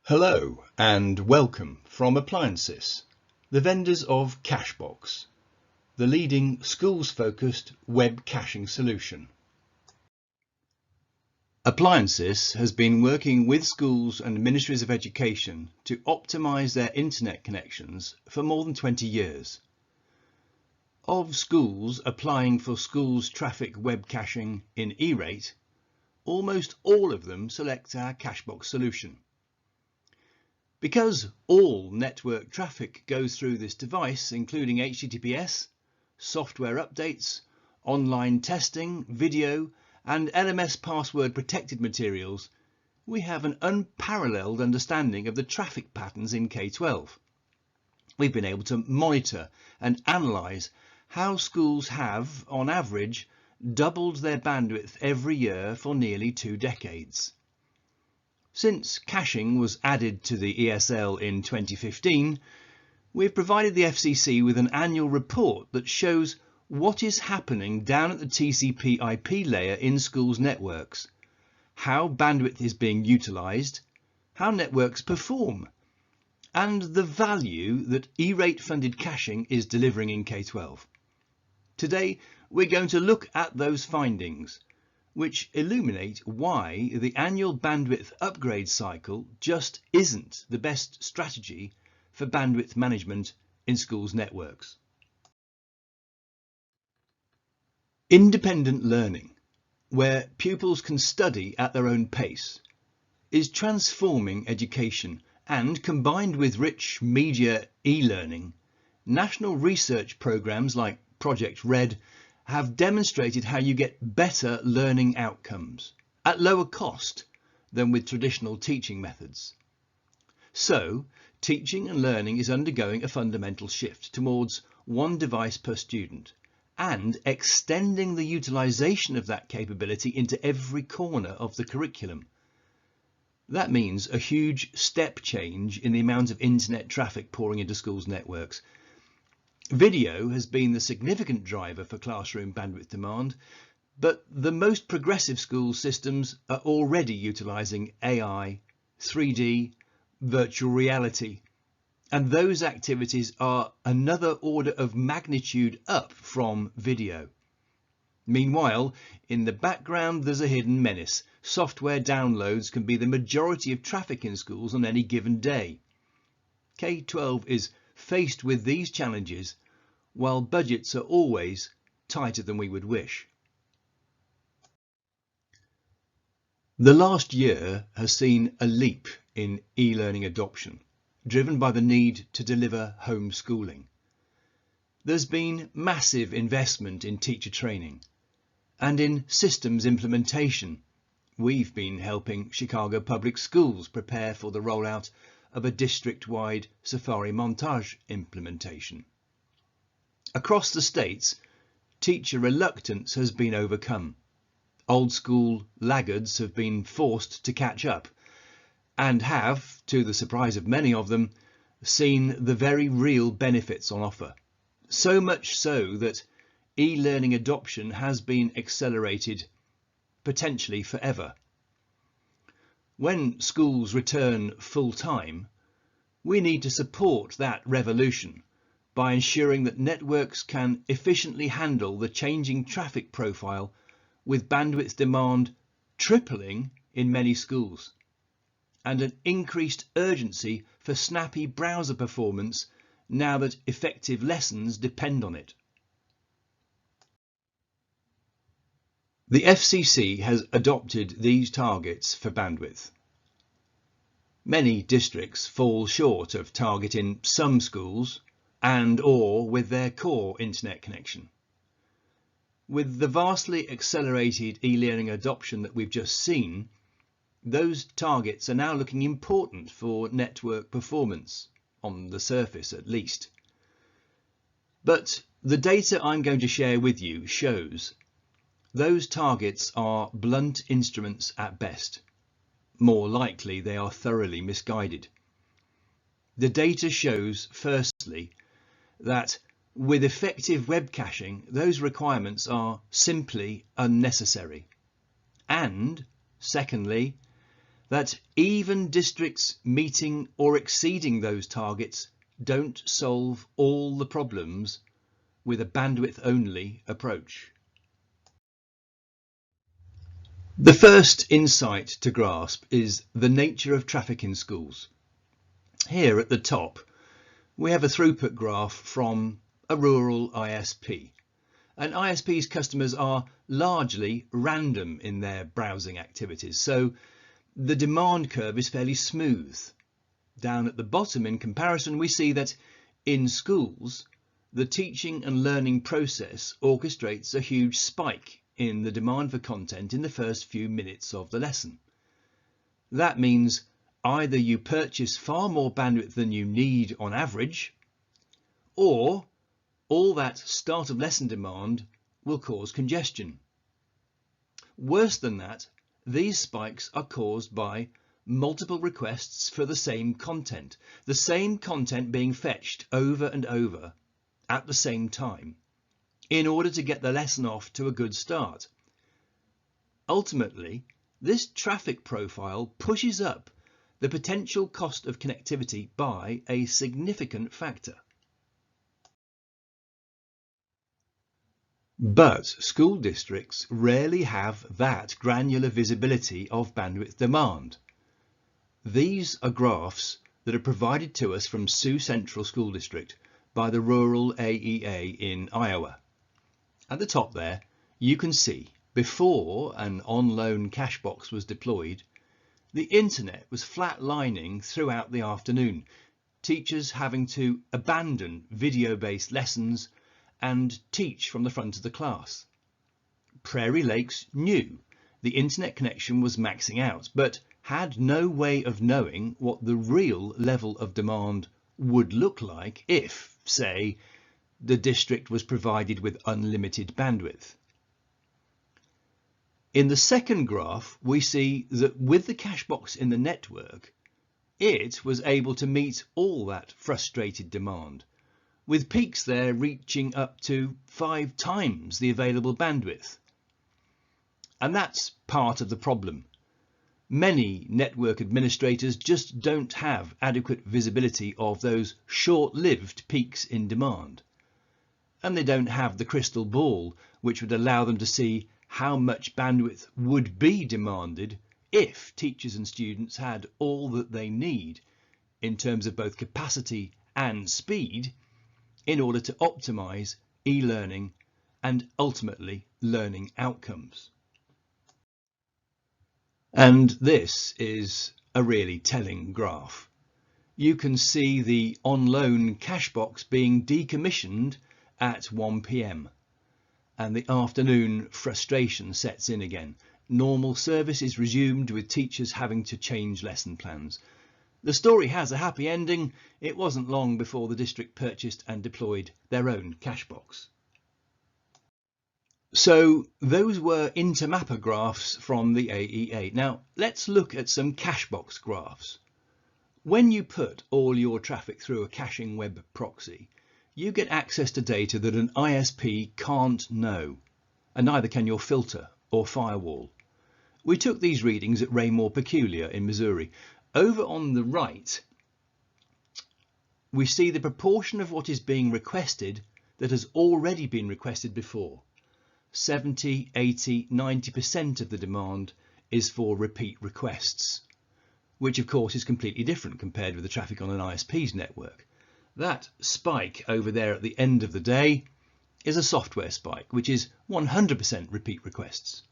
Hello and welcome from Appliances, the vendors of Cashbox, the leading schools-focused web caching solution. Appliances has been working with schools and ministries of education to optimize their internet connections for more than 20 years. Of schools applying for schools traffic web caching in E-Rate, almost all of them select our Cashbox solution. Because all network traffic goes through this device, including HTTPS, software updates, online testing, video, and LMS password protected materials, we have an unparalleled understanding of the traffic patterns in K-12. We've been able to monitor and analyse how schools have, on average, doubled their bandwidth every year for nearly 2 decades. Since caching was added to the ESL in 2015, we've provided the FCC with an annual report that shows what is happening down at the TCP/IP layer in schools' networks, how bandwidth is being utilised, how networks perform, and the value that E-Rate funded caching is delivering in K-12. Today, we're going to look at those findings, which illuminate why the annual bandwidth upgrade cycle just isn't the best strategy for bandwidth management in schools' networks. Independent learning, where pupils can study at their own pace, is transforming education, and combined with rich media e-learning, national research programs like Project RED have demonstrated how you get better learning outcomes at lower cost than with traditional teaching methods. So, teaching and learning is undergoing a fundamental shift towards one device per student and extending the utilisation of that capability into every corner of the curriculum. That means a huge step change in the amount of internet traffic pouring into schools' networks. Video has been the significant driver for classroom bandwidth demand, but the most progressive school systems are already utilising AI, 3D, virtual reality, and those activities are another order of magnitude up from video. Meanwhile, in the background there's a hidden menace. Software downloads can be the majority of traffic in schools on any given day. K-12 is faced with these challenges while budgets are always tighter than we would wish. The last year has seen a leap in e-learning adoption, driven by the need to deliver homeschooling. There's been massive investment in teacher training and in systems implementation. We've been helping Chicago Public Schools prepare for the rollout of a district-wide Safari Montage implementation. Across the states, teacher reluctance has been overcome. Old school laggards have been forced to catch up and have, to the surprise of many of them, seen the very real benefits on offer. So much so that e-learning adoption has been accelerated, potentially forever. When schools return full-time, we need to support that revolution by ensuring that networks can efficiently handle the changing traffic profile, with bandwidth demand tripling in many schools, and an increased urgency for snappy browser performance now that effective lessons depend on it. The FCC has adopted these targets for bandwidth. Many districts fall short of target in some schools and/or with their core internet connection. With the vastly accelerated e-learning adoption that we've just seen, those targets are now looking important for network performance, on the surface at least. But the data I'm going to share with you shows those targets are blunt instruments at best. More likely they are thoroughly misguided. The data shows, firstly, that with effective web caching, those requirements are simply unnecessary. And secondly, that even districts meeting or exceeding those targets don't solve all the problems with a bandwidth-only approach. The first insight to grasp is the nature of traffic in schools. Here at the top, we have a throughput graph from a rural ISP. And ISP's customers are largely random in their browsing activities, so the demand curve is fairly smooth. Down at the bottom, in comparison, we see that in schools, the teaching and learning process orchestrates a huge spike in the demand for content in the first few minutes of the lesson. That means either you purchase far more bandwidth than you need on average, or all that start of lesson demand will cause congestion. Worse than that, these spikes are caused by multiple requests for the same content being fetched over and over at the same time in order to get the lesson off to a good start. Ultimately, this traffic profile pushes up the potential cost of connectivity by a significant factor. But school districts rarely have that granular visibility of bandwidth demand. These are graphs that are provided to us from Sioux Central School District by the rural AEA in Iowa. At the top there, you can see before an on-loan cash box was deployed, the internet was flatlining throughout the afternoon, teachers having to abandon video-based lessons and teach from the front of the class. Prairie Lakes knew the internet connection was maxing out, but had no way of knowing what the real level of demand would look like if, say, the district was provided with unlimited bandwidth. In the second graph, we see that with the cash box in the network, it was able to meet all that frustrated demand, with peaks there reaching up to 5 times the available bandwidth. And that's part of the problem. Many network administrators just don't have adequate visibility of those short-lived peaks in demand. And they don't have the crystal ball which would allow them to see how much bandwidth would be demanded if teachers and students had all that they need in terms of both capacity and speed in order to optimize e-learning and ultimately learning outcomes. And this is a really telling graph. You can see the on-loan cash box being decommissioned at 1 p.m. and the afternoon frustration sets in again. Normal service is resumed with teachers having to change lesson plans. The story has a happy ending. It wasn't long before the district purchased and deployed their own cash box. So those were intermapper graphs from the AEA. Now let's look at some cash box graphs. When you put all your traffic through a caching web proxy, you get access to data that an ISP can't know, and neither can your filter or firewall. We took these readings at Raymore Peculiar in Missouri. Over on the right, we see the proportion of what is being requested that has already been requested before. 70, 80, 90% of the demand is for repeat requests, which of course is completely different compared with the traffic on an ISP's network. That spike over there at the end of the day is a software spike, which is 100% repeat requests.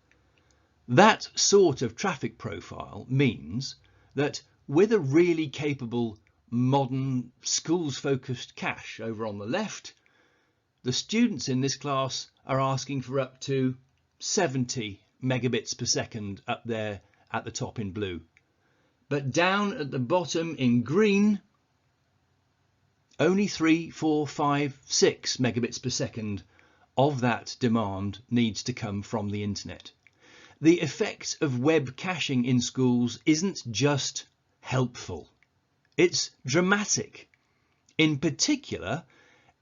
That sort of traffic profile means that with a really capable modern schools-focused cache over on the left, the students in this class are asking for up to 70 megabits per second up there at the top in blue. But down at the bottom in green, only 3, 4, 5, 6 megabits per second of that demand needs to come from the internet. The effect of web caching in schools isn't just helpful, it's dramatic. In particular,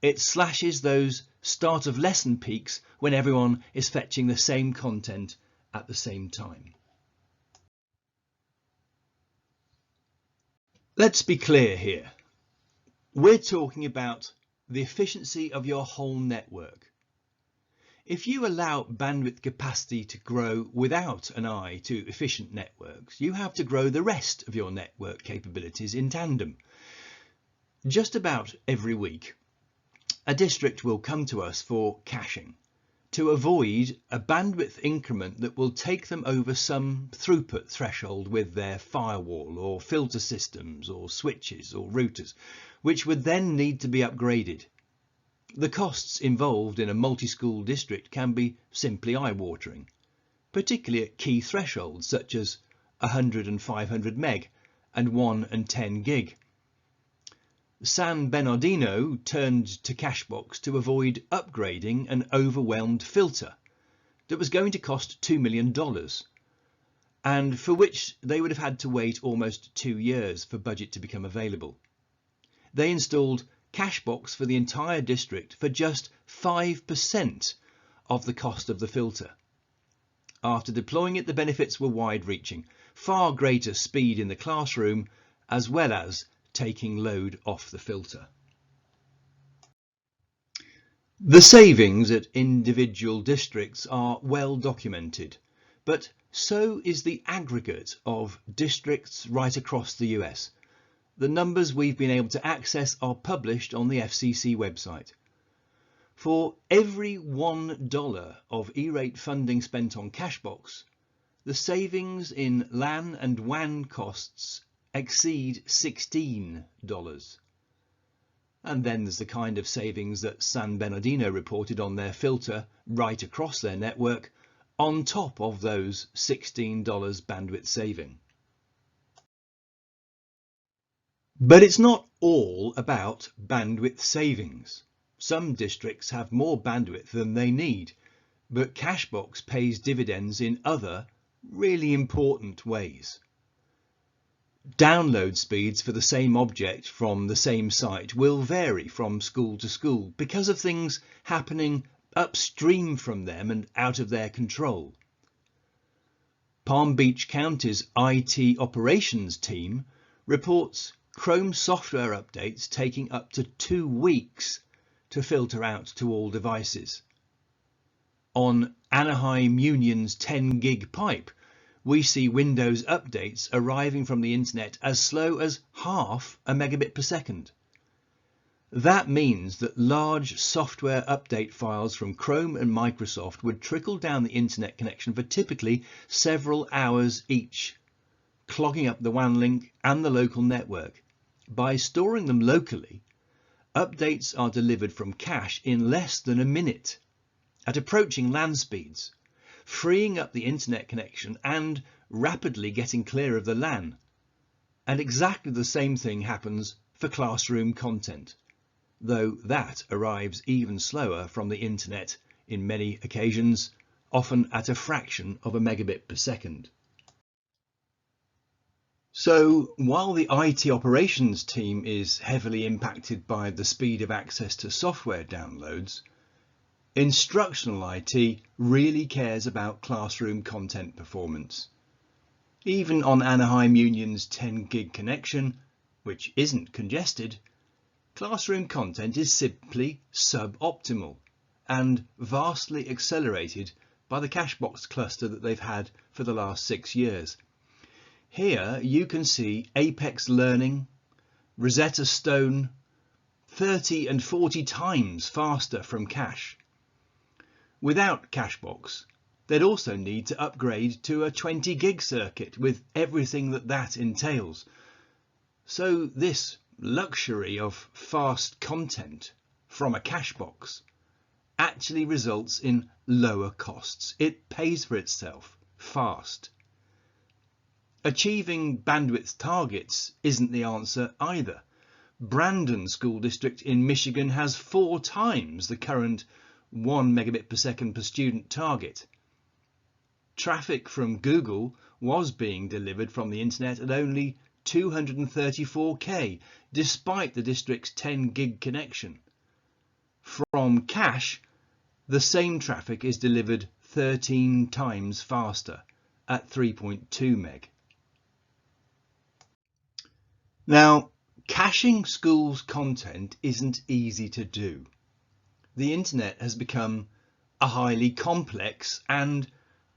it slashes those start of lesson peaks when everyone is fetching the same content at the same time. Let's be clear here. We're talking about the efficiency of your whole network. If you allow bandwidth capacity to grow without an eye to efficient networks, you have to grow the rest of your network capabilities in tandem. Just about every week, a district will come to us for caching to avoid a bandwidth increment that will take them over some throughput threshold with their firewall or filter systems or switches or routers, which would then need to be upgraded. The costs involved in a multi-school district can be simply eye-watering, particularly at key thresholds such as 100 and 500 meg and 1 and 10 gig. San Bernardino turned to Cashbox to avoid upgrading an overwhelmed filter that was going to cost $2 million and for which they would have had to wait almost 2 years for budget to become available. They installed Cashbox for the entire district for just 5% of the cost of the filter. After deploying it, the benefits were wide-reaching, far greater speed in the classroom, as well as taking load off the filter. The savings at individual districts are well documented, but so is the aggregate of districts right across the US. The numbers we've been able to access are published on the FCC website. For every $1 of E-rate funding spent on Cashbox, the savings in LAN and WAN costs exceed $16. And then there's the kind of savings that San Bernardino reported on their filter right across their network, on top of those $16 bandwidth saving. But it's not all about bandwidth savings. Some districts have more bandwidth than they need, but Cashbox pays dividends in other really important ways. Download speeds for the same object from the same site will vary from school to school because of things happening upstream from them and out of their control. Palm Beach County's IT operations team reports Chrome software updates taking up to 2 weeks to filter out to all devices. On Anaheim Union's 10 gig pipe, we see Windows updates arriving from the internet as slow as half a megabit per second. That means that large software update files from Chrome and Microsoft would trickle down the internet connection for typically several hours each, clogging up the WAN link and the local network. By storing them locally, updates are delivered from cache in less than a minute at approaching LAN speeds, freeing up the internet connection and rapidly getting clear of the LAN. And exactly the same thing happens for classroom content, though that arrives even slower from the internet in many occasions, often at a fraction of a megabit per second. So while the IT operations team is heavily impacted by the speed of access to software downloads, instructional IT really cares about classroom content performance. Even on Anaheim Union's 10 gig connection, which isn't congested, classroom content is simply suboptimal and vastly accelerated by the Cashbox cluster that they've had for the last 6 years. Here you can see Apex Learning, Rosetta Stone, 30 and 40 times faster from cache. Without Cashbox, they'd also need to upgrade to a 20 gig circuit with everything that entails. So this luxury of fast content from a Cashbox actually results in lower costs. It pays for itself fast. Achieving bandwidth targets isn't the answer either. Brandon School District in Michigan has 4 times the current 1 megabit per second per student target. Traffic from Google was being delivered from the internet at only 234K, despite the district's 10 gig connection. From cache, the same traffic is delivered 13 times faster at 3.2 meg. Now, caching schools' content isn't easy to do. The internet has become a highly complex and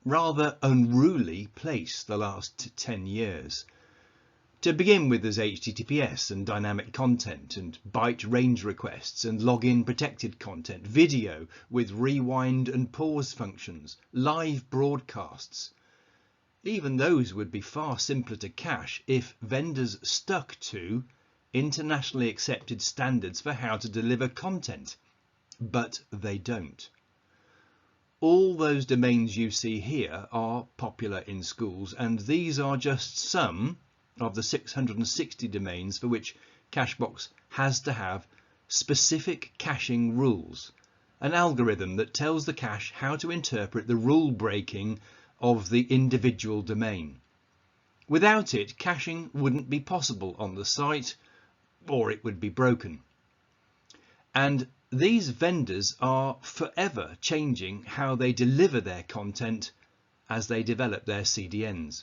rather unruly place the last 10 years. To begin with, there's HTTPS and dynamic content and byte range requests and login protected content, video with rewind and pause functions, live broadcasts. Even those would be far simpler to cache if vendors stuck to internationally accepted standards for how to deliver content, but they don't. All those domains you see here are popular in schools, and these are just some of the 660 domains for which Cashbox has to have specific caching rules, an algorithm that tells the cache how to interpret the rule breaking of the individual domain. Without it, caching wouldn't be possible on the site, or it would be broken. And these vendors are forever changing how they deliver their content as they develop their CDNs.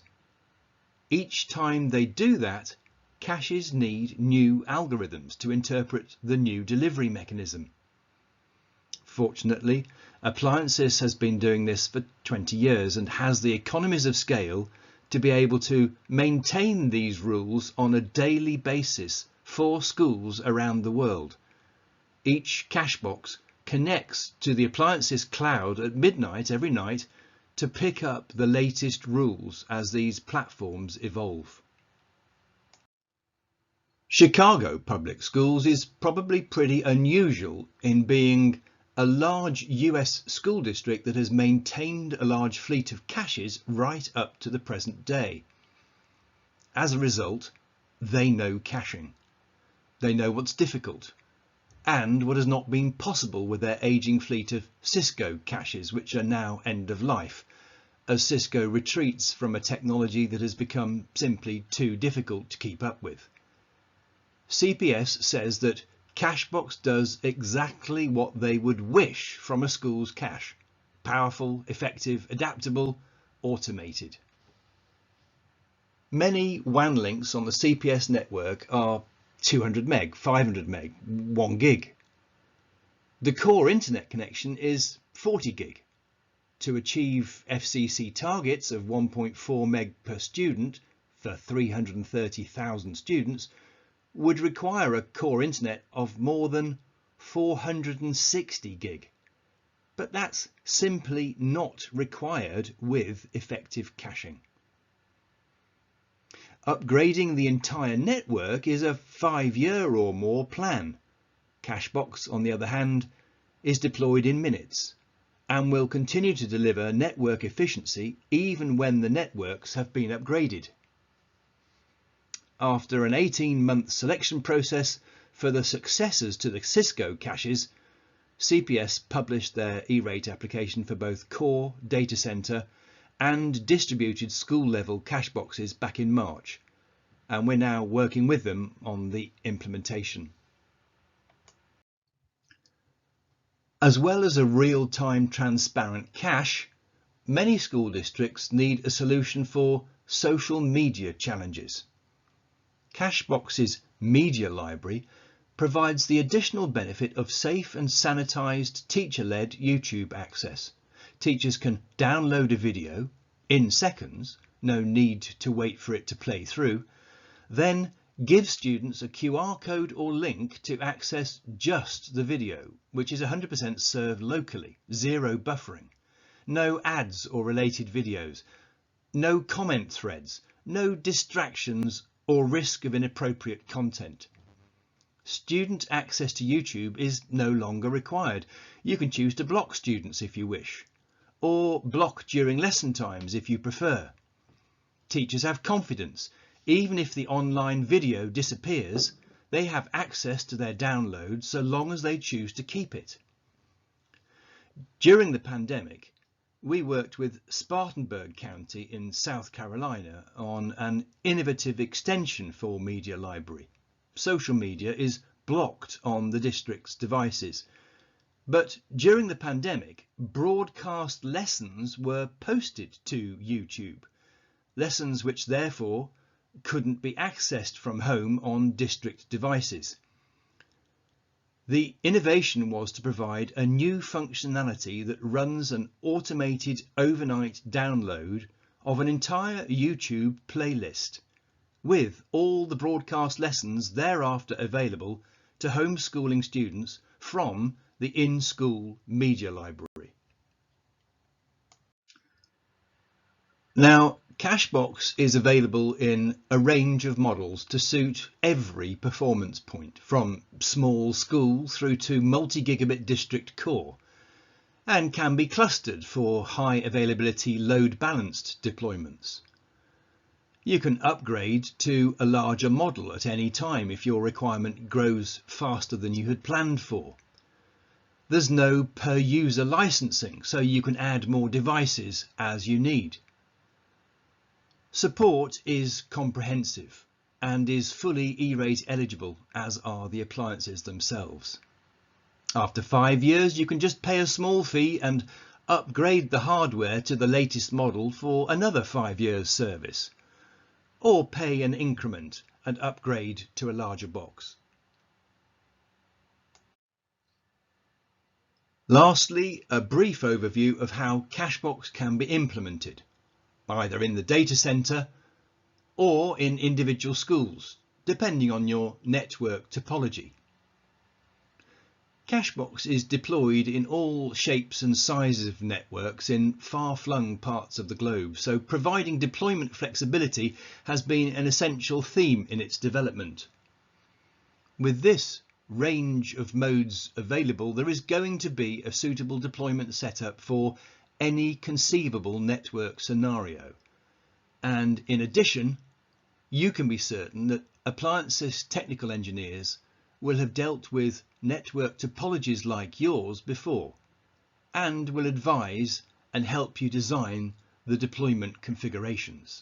Each time they do that, caches need new algorithms to interpret the new delivery mechanism. Fortunately, Appliances has been doing this for 20 years and has the economies of scale to be able to maintain these rules on a daily basis for schools around the world. Each Cashbox connects to the Appliances cloud at midnight every night to pick up the latest rules as these platforms evolve. Chicago Public Schools is probably pretty unusual in being a large US school district that has maintained a large fleet of caches right up to the present day. As a result, they know caching. They know what's difficult and what has not been possible with their aging fleet of Cisco caches, which are now end of life, as Cisco retreats from a technology that has become simply too difficult to keep up with. CPS says that Cashbox does exactly what they would wish from a school's cache: powerful, effective, adaptable, automated. Many WAN links on the CPS network are 200 meg, 500 meg, 1 gig. The core internet connection is 40 gig. To achieve FCC targets of 1.4 meg per student for 330,000 students would require a core internet of more than 460 gig. But that's simply not required with effective caching. Upgrading the entire network is a 5-year or more plan. Cashbox, on the other hand, is deployed in minutes and will continue to deliver network efficiency even when the networks have been upgraded. After an 18-month selection process for the successors to the Cisco caches, CPS published their E-Rate application for both core, data center and distributed school-level cache boxes back in March, and we're now working with them on the implementation. As well as a real-time transparent cache, many school districts need a solution for social media challenges. Cashbox's media library provides the additional benefit of safe and sanitized teacher-led YouTube access. Teachers can download a video in seconds, no need to wait for it to play through, then give students a QR code or link to access just the video, which is 100% served locally, zero buffering, no ads or related videos, no comment threads, no distractions or risk of inappropriate content. Student access to YouTube is no longer required. You can choose to block students if you wish, or block during lesson times if you prefer. Teachers have confidence. Even if the online video disappears, they have access to their download so long as they choose to keep it. During the pandemic, we worked with Spartanburg County in South Carolina on an innovative extension for Media Library. Social media is blocked on the district's devices, but during the pandemic, broadcast lessons were posted to YouTube, lessons which therefore couldn't be accessed from home on district devices. The innovation was to provide a new functionality that runs an automated overnight download of an entire YouTube playlist, with all the broadcast lessons thereafter available to homeschooling students from the in-school media library. Now, Cashbox is available in a range of models to suit every performance point, from small school through to multi-gigabit district core, and can be clustered for high availability load balanced deployments. You can upgrade to a larger model at any time if your requirement grows faster than you had planned for. There's no per user licensing, so you can add more devices as you need. Support is comprehensive and is fully E-rate eligible, as are the appliances themselves. After 5 years, you can just pay a small fee and upgrade the hardware to the latest model for another 5 years service, or pay an increment and upgrade to a larger box. Lastly, a brief overview of how Cashbox can be implemented, either in the data center or in individual schools, depending on your network topology. Cashbox is deployed in all shapes and sizes of networks in far-flung parts of the globe, so providing deployment flexibility has been an essential theme in its development. With this range of modes available, there is going to be a suitable deployment setup for any conceivable network scenario. And in addition, you can be certain that Appliances technical engineers will have dealt with network topologies like yours before, and will advise and help you design the deployment configurations.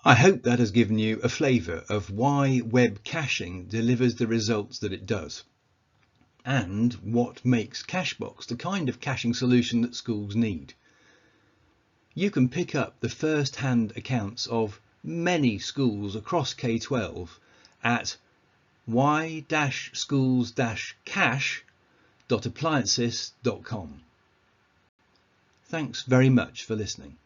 I hope that has given you a flavour of why web caching delivers the results that it does, and what makes Cashbox the kind of caching solution that schools need. You can pick up the first-hand accounts of many schools across K-12 at y-schools-cache.appliances.com. Thanks very much for listening.